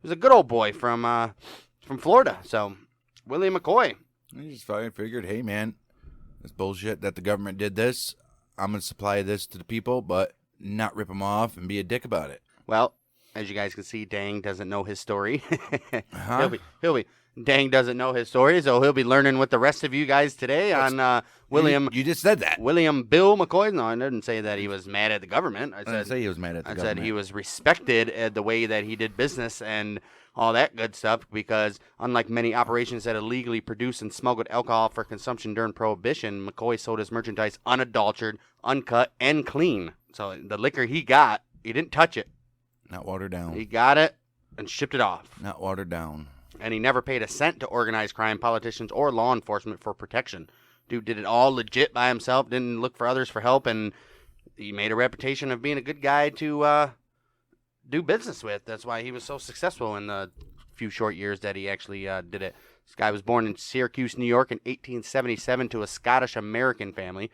was a good old boy from Florida. So William McCoy. I just figured, hey man, it's bullshit that the government did this. I'm gonna supply this to the people, but not rip them off and be a dick about it. Well, as you guys can see, Dang doesn't know his story. Huh? He'll be. Dang doesn't know his story, so he'll be learning with the rest of you guys today on William. You just said that. William Bill McCoy. No, I didn't say that he was mad at the government. I didn't say he was mad at the government. I said he was respected at the way that he did business and all that good stuff, because unlike many operations that illegally produced and smuggled alcohol for consumption during Prohibition, McCoy sold his merchandise unadulterated, uncut, and clean. So the liquor he got, he didn't touch it. Not watered down. He got it and shipped it off. Not watered down. And he never paid a cent to organized crime, politicians, or law enforcement for protection. Dude did it all legit by himself, didn't look for others for help, and he made a reputation of being a good guy to do business with. That's why he was so successful in the few short years that he actually did it. This guy was born in Syracuse, New York in 1877 to a Scottish-American family.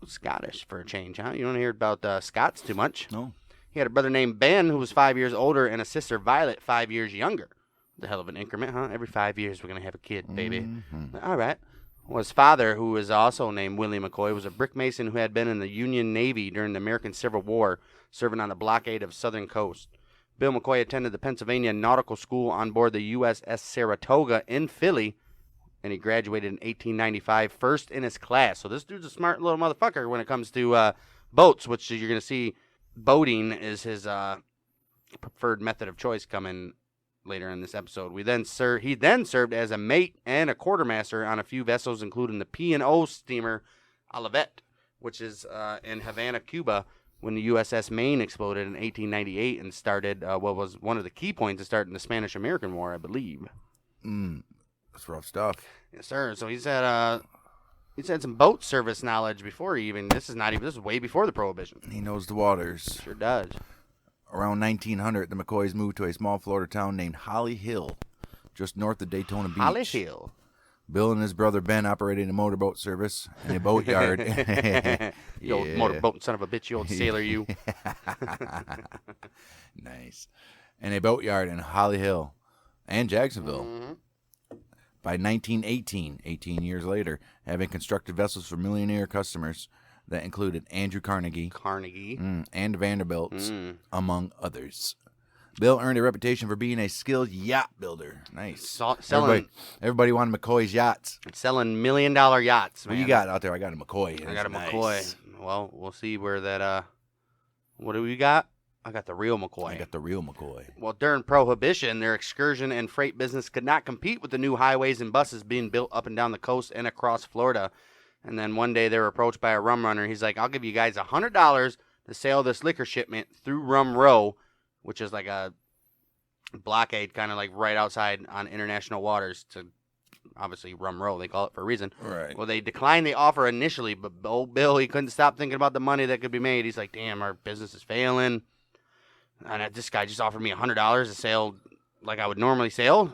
Scottish for a change, huh? You don't hear about Scots too much. No. He had a brother named Ben who was 5 years older and a sister, Violet, 5 years younger. The hell of an increment, huh? Every 5 years we're going to have a kid, baby. Mm-hmm. All right. Well, his father, who was also named William McCoy, was a brick mason who had been in the Union Navy during the American Civil War, serving on the blockade of southern coast. Bill McCoy attended the Pennsylvania Nautical School on board the USS Saratoga in Philly, and he graduated in 1895, first in his class. So this dude's a smart little motherfucker when it comes to boats, which you're going to see boating is his preferred method of choice coming later in this episode. He then served as a mate and a quartermaster on a few vessels, including the P&O steamer Olivet, which is in Havana, Cuba, when the USS Maine exploded in 1898 and started what was one of the key points to starting the Spanish-American War, I believe. That's rough stuff. Yes, sir. So he's had some boat service knowledge before he even. This is way before the Prohibition. He knows the waters. Sure does. Around 1900, the McCoys moved to a small Florida town named Holly Hill, just north of Daytona Beach. Holly Hill. Bill and his brother Ben operated a motorboat service in a boatyard. You old motorboat son of a bitch, you old sailor, you. Nice. In a boatyard in Holly Hill and Jacksonville. Mm-hmm. By 1918, 18 years later, having constructed vessels for millionaire customers that included Andrew Carnegie. And Vanderbilt, among others. Bill earned a reputation for being a skilled yacht builder. Nice. Everybody wanted McCoy's yachts. Selling $1 million yachts, man. What you got out there? I got a McCoy. I got a nice. McCoy. Well, we'll see where that, what do we got? I got the Real McCoy. I got the Real McCoy. Well, during Prohibition, their excursion and freight business could not compete with the new highways and buses being built up and down the coast and across Florida. And then one day they were approached by a rum runner. He's like, I'll give you guys $100 to sail this liquor shipment through Rum Row, which is like a blockade kind of like right outside on international waters to obviously Rum Row. They call it for a reason. Right. Well, they declined the offer initially, but old Bill, he couldn't stop thinking about the money that could be made. He's like, damn, our business is failing. And this guy just offered me $100 to sail like I would normally sail.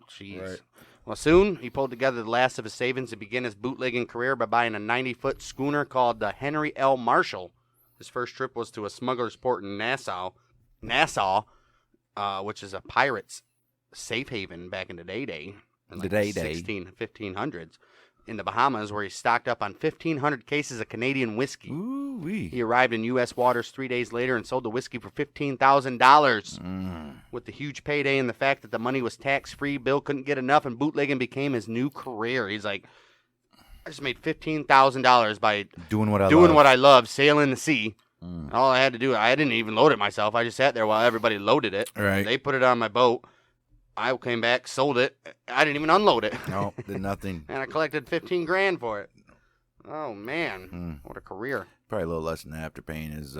Jeez. Right. Well, soon he pulled together the last of his savings to begin his bootlegging career by buying a 90-foot schooner called the Henry L. Marshall. His first trip was to a smuggler's port in Nassau, which is a pirate's safe haven back in the day. In like the 1500s. In the Bahamas, where he stocked up on 1,500 cases of Canadian whiskey. Ooh-wee. He arrived in U.S. waters 3 days later and sold the whiskey for $15,000. With the huge payday and the fact that the money was tax-free, Bill couldn't get enough, and bootlegging became his new career. He's like, I just made $15,000 by doing what I love, sailing the sea. All I had to do, I didn't even load it myself. I just sat there while everybody loaded it. Right. They put it on my boat. I came back, sold it. I didn't even unload it. No, did nothing. And I collected $15,000 for it. Oh man, what a career! Probably a little less than that after paying his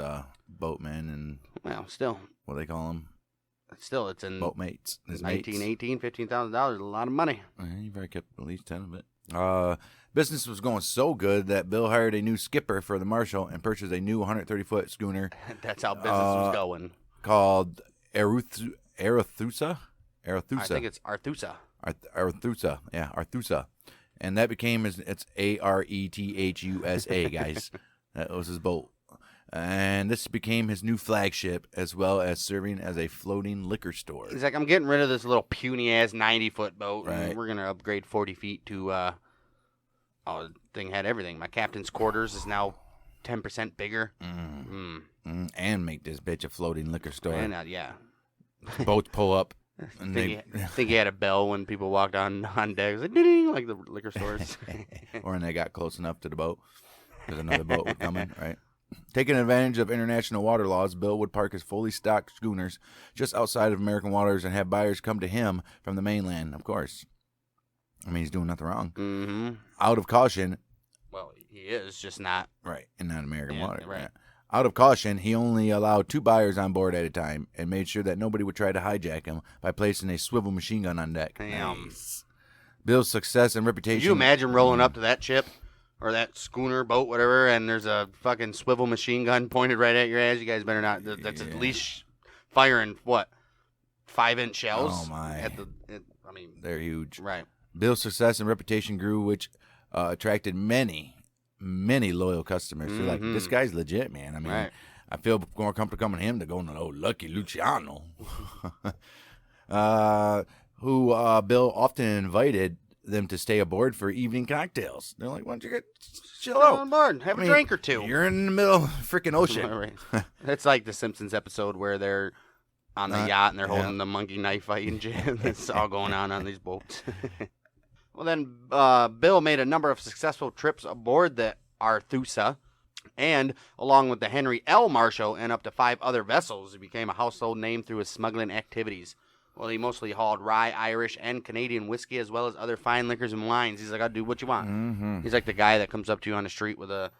boatmen and still, what do they call them? Still, it's in boatmates. His 1918, $15,000 is a lot of money. You probably kept at least 10 of it. Business was going so good that Bill hired a new skipper for the Marshall and purchased a new 130-foot schooner. That's how business was going. Called Arethusa. I think it's Arthusa. Arthusa. Yeah, Arthusa. And that became it's Arethusa, guys. That was his boat. And this became his new flagship, as well as serving as a floating liquor store. He's like, I'm getting rid of this little puny-ass 90-foot boat, Right. and we're going to upgrade 40 feet to, oh, the thing had everything. My captain's quarters is now 10% bigger. And make this bitch a floating liquor store. And, yeah. Boats pull up. And think he had a bell when people walked on deck. It was like, ding, like the liquor stores. or when they got close enough to the boat, because another boat would come in, right? Taking advantage of international water laws, Bill would park his fully stocked schooners just outside of American waters and have buyers come to him from the mainland, of course. I mean, he's doing nothing wrong. Mm-hmm. Out of caution. Well, he is, just not. Right, in non-American water. Right. Yeah. Out of caution, he only allowed 2 buyers on board at a time and made sure that nobody would try to hijack him by placing a swivel machine gun on deck. Damn. Nice. Bill's success and reputation. Could you imagine rolling up to that ship or that schooner, boat, whatever, and there's a fucking swivel machine gun pointed right at your ass? You guys better not. That's at least firing, what, 5-inch shells? Oh, my. I mean, they're huge. Right. Bill's success and reputation grew, which attracted many loyal customers. They're like, this guy's legit, man. I mean, Right. I feel more comfortable coming to him than going to Lucky Luciano, who Bill often invited them to stay aboard for evening cocktails. They're like, why don't you chill out on board, have a drink or two. You're in the middle of the freaking ocean. Right. It's like the Simpsons episode where they're on the yacht and they're holding the monkey knife fight and it's all going on these boats. Well, then Bill made a number of successful trips aboard the Arethusa, and along with the Henry L. Marshall and up to 5 other vessels, he became a household name through his smuggling activities. Well, he mostly hauled rye, Irish, and Canadian whiskey, as well as other fine liquors and wines. He's like, I'll do what you want. Mm-hmm. He's like the guy that comes up to you on the street with a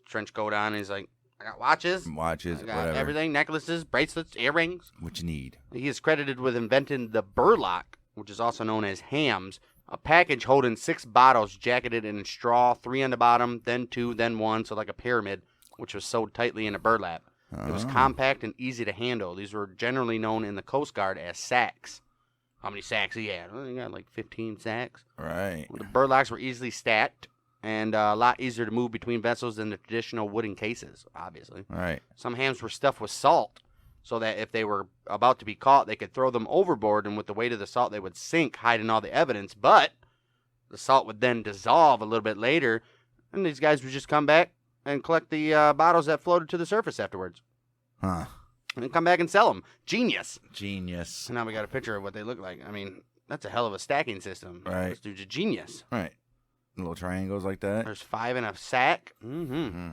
trench coat on, and he's like, I got watches, I got whatever. Everything, necklaces, bracelets, earrings. What you need. He is credited with inventing the burlock, which is also known as hams, a package holding 6 bottles jacketed in straw, 3 on the bottom, then 2, then 1, so like a pyramid, which was sewed tightly in a burlap. It was compact and easy to handle. These were generally known in the Coast Guard as sacks. How many sacks he had? Well, he got like 15 sacks. Right. Well, the burlocks were easily stacked and a lot easier to move between vessels than the traditional wooden cases, obviously. Right. Some hams were stuffed with salt so that if they were about to be caught, they could throw them overboard, and with the weight of the salt, they would sink, hiding all the evidence. But the salt would then dissolve a little bit later, and these guys would just come back and collect the bottles that floated to the surface afterwards. Huh. And then come back and sell them. Genius. Genius. So now we got a picture of what they look like. I mean, that's a hell of a stacking system. Right. This dude's a genius. Right. Little triangles like that. There's 5 in a sack. Mm-hmm.